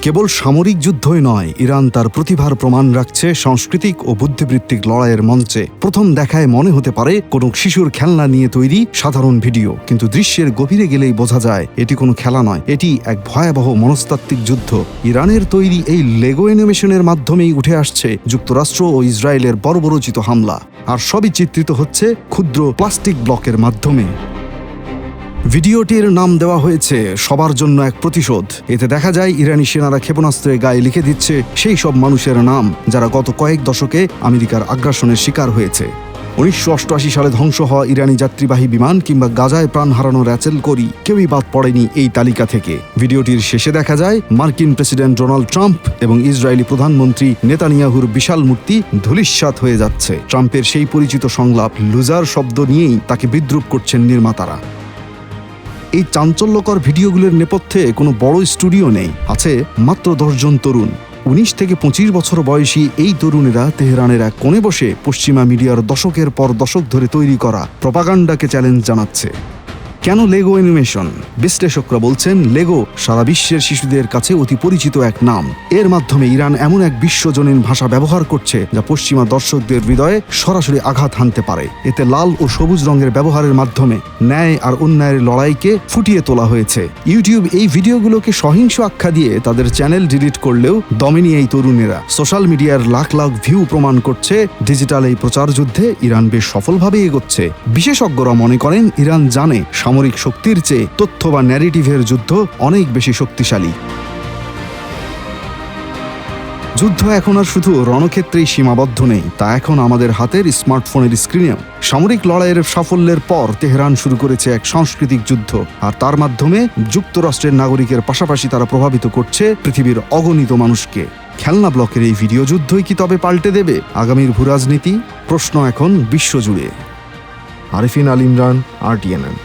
কেবল সামরিক যুদ্ধই নয়, ইরান তার প্রতিভার প্রমাণ রাখছে সাংস্কৃতিক ও বুদ্ধিবৃত্তিক লড়াইয়ের মঞ্চে। প্রথম দেখায় মনে হতে পারে কোনো শিশুর খেলনা নিয়ে তৈরি সাধারণ ভিডিও, কিন্তু দৃশ্যের গভীরে গেলেই বোঝা যায় এটি কোনো খেলা নয়, এটি এক ভয়াবহ মনস্তাত্ত্বিক যুদ্ধ। ইরানের তৈরি এই লেগো অ্যানিমেশনের মাধ্যমেই উঠে আসছে যুক্তরাষ্ট্র ও ইসরায়েলের বর্বরোচিত হামলা, আর সবই চিত্রিত হচ্ছে ক্ষুদ্র প্লাস্টিক ব্লকের মাধ্যমে। ভিডিওটির নাম দেওয়া হয়েছে সবার জন্য এক প্রতিশোধ। এতে দেখা যায় ইরানি সেনারা ক্ষেপণাস্ত্রের গায়ে লিখে দিচ্ছে সেই সব মানুষের নাম যারা গত কয়েক দশকে আমেরিকার আগ্রাসনের শিকার হয়েছে। 1988 সালে ধ্বংস হওয়া ইরানি যাত্রীবাহী বিমান কিংবা গাজায় প্রাণ হারানো র্যাচেল কোরি কেউই বাদ পড়েনি এই তালিকা থেকে। ভিডিওটির শেষে দেখা যায় মার্কিন প্রেসিডেন্ট ডোনাল্ড ট্রাম্প এবং ইসরায়েলি প্রধানমন্ত্রী নেতানিয়াহুর বিশাল মূর্তি ধূলিসাৎ হয়ে যাচ্ছে। ট্রাম্পের সেই পরিচিত সংলাপ লুজার শব্দ নিয়েই তাকে বিদ্রূপ করছেন নির্মাতারা। এই চাঞ্চল্যকর ভিডিওগুলোর নেপথ্যে কোনো বড় স্টুডিও নেই, আছে মাত্র 10 জন তরুণ। 19 থেকে 25 বছর বয়সী এই তরুণেরা তেহরানের এক কোণে বসে পশ্চিমা মিডিয়ার দশকের পর দশক ধরে তৈরি করা প্রপাগান্ডাকে চ্যালেঞ্জ জানাচ্ছে। কেন লেগো অ্যানিমেশন? বিশ্লেষকরা বলছেন লেগো সারা বিশ্বের শিশুদের কাছে অতি পরিচিত এক নাম। এর মাধ্যমে ইরান এমন এক বিশ্বজনীন ভাষা ব্যবহার করছে যা পশ্চিমা দর্শকদের হৃদয়ে সরাসরি আঘাত হানতে পারে। এতে লাল ও সবুজ রঙের ব্যবহারের মাধ্যমে ন্যায় আর অন্যায়ের লড়াইকে ফুটিয়ে তোলা হয়েছে। ইউটিউব এই ভিডিওগুলোকে সহিংস আখ্যা দিয়ে তাদের চ্যানেল ডিলিট করলেও দমেনি এই তরুণেরা। সোশ্যাল মিডিয়ার লাখ লাখ ভিউ প্রমাণ করছে ডিজিটাল এই প্রচার যুদ্ধে ইরান বেশ সফলভাবে এগোচ্ছে। বিশেষজ্ঞরা মনে করেন ইরান জানে সামরিক শক্তির চেয়ে তথ্য বা ন্যারেটিভের যুদ্ধ অনেক বেশি শক্তিশালী। যুদ্ধ এখন আর শুধু রণক্ষেত্রেই সীমাবদ্ধ নেই, তা এখন আমাদের হাতের স্মার্টফোনের স্ক্রিনেও। সামরিক লড়াইয়ের সাফল্যের পর তেহরান শুরু করেছে এক সাংস্কৃতিক যুদ্ধ, আর তার মাধ্যমে যুক্তরাষ্ট্রের নাগরিকের পাশাপাশি তারা প্রভাবিত করছে পৃথিবীর অগণিত মানুষকে। খেলনা ব্লকের এই ভিডিও যুদ্ধই কি তবে পাল্টে দেবে আগামীর ভূরাজনীতি? প্রশ্ন এখন বিশ্বজুড়ে। আরিফিন আল ইমরান, RTNN।